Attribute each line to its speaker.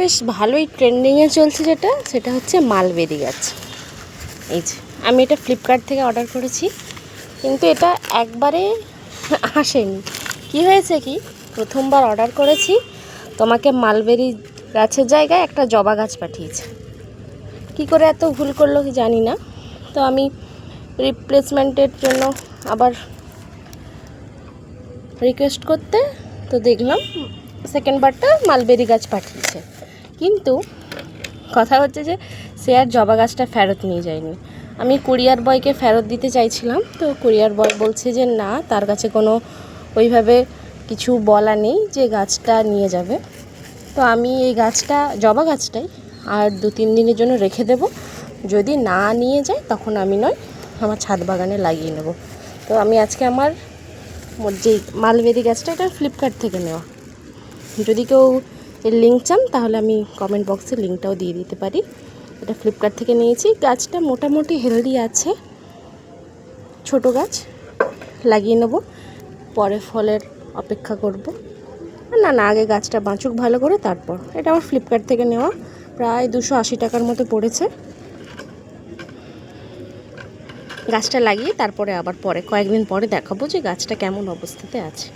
Speaker 1: বেশ ভালোই ট্রেন্ডিংয়ে চলছে সেটা হচ্ছে মালবেরি গাছ। এই যে আমি এটা ফ্লিপকার্ট থেকে অর্ডার করেছি, কিন্তু এটা একবারে আসেনি। কি হয়েছে কি, প্রথমবার অর্ডার করেছি, তোমাকে মালবেরি গাছের জায়গায় একটা জবা গাছ পাঠিয়েছে। কি করে এত ভুল করলো কি জানি না। তো আমি রিপ্লেসমেন্টের জন্য আবার রিকোয়েস্ট করতে তো দেখলাম সেকেন্ড বারটা মালবেরি গাছ পাঠিয়েছে। কিন্তু কথা হচ্ছে যে সে আর জবা গাছটা ফেরত নিয়ে যায়নি। আমি কুরিয়ার বয়কে ফেরত দিতে চাইছিলাম, তো কুরিয়ার বয় বলছে যে না, তার কাছে কোনো ওইভাবে কিছু বলা নেই যে গাছটা নিয়ে যাবে। তো আমি এই গাছটা, জবা গাছটাই আর 2-3 দিনের জন্য রেখে দেব। যদি না নিয়ে যায় তখন আমি নয় আমার ছাদ বাগানে লাগিয়ে নেব। তো আমি আজকে আমার যে মালবেরি গাছটা, এটা ফ্লিপকার্ট থেকে নেওয়া। যদি কেউ এর লিঙ্ক চান তাহলে আমি কমেন্ট বক্সে লিঙ্কটাও দিয়ে দিতে পারি। এটা ফ্লিপকার্ট থেকে নিয়েছি। গাছটা মোটামুটি হেলদি আছে, ছোট গাছ, লাগিয়ে নেব, পরে ফলের অপেক্ষা করব। না আগে গাছটা বাঁচুক ভালো করে, তারপর। এটা আমার ফ্লিপকার্ট থেকে নেওয়া, প্রায় 280 টাকার মতো পড়েছে। গাছটা লাগিয়ে তারপরে আবার কয়েকদিন পরে দেখাবো যে গাছটা কেমন অবস্থাতে আছে।